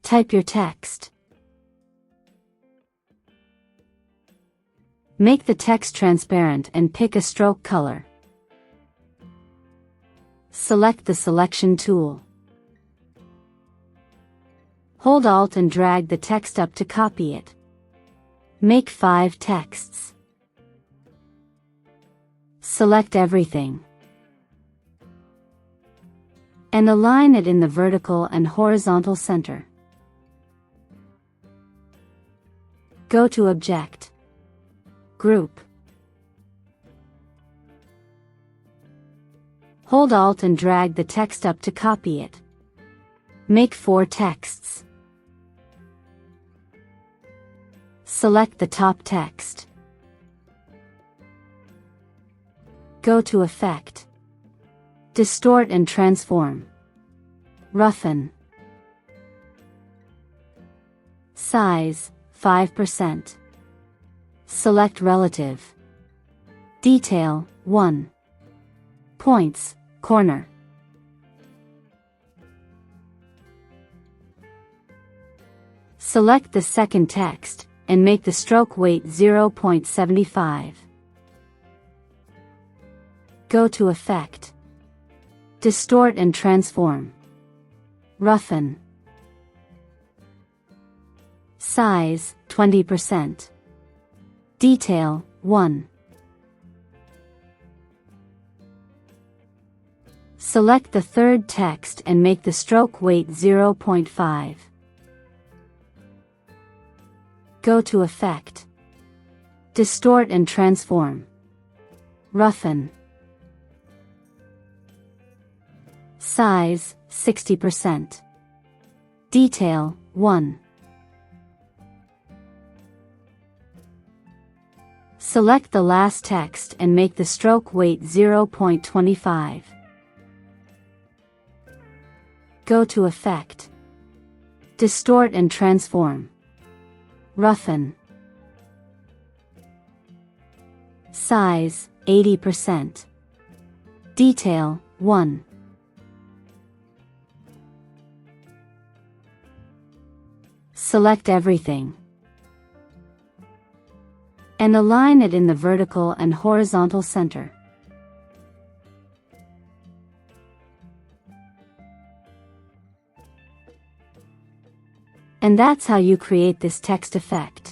Type your text. Make the text transparent and pick a stroke color. Select the selection tool. Hold Alt and drag the text up to copy it. Make 5 texts. Select everything and align it in the vertical and horizontal center. Go to Object, Group. Hold Alt and drag the text up to copy it. Make 4 texts. Select the top text. Go to Effect, Distort and Transform. Roughen. Size, 5%. Select Relative. Detail, 1. Points, corner. Select the second text, and make the stroke weight 0.75. Go to Effect, Distort and Transform. Roughen. Size, 20%. Detail, 1. Select the third text and make the stroke weight 0.5. Go to Effect, Distort and Transform. Roughen. Size, 60%. Detail, 1. Select the last text and make the stroke weight 0.25. Go to Effect, Distort and Transform. Roughen. Size, 80%. Detail, 1. Select everything and align it in the vertical and horizontal center. And that's how you create this text effect.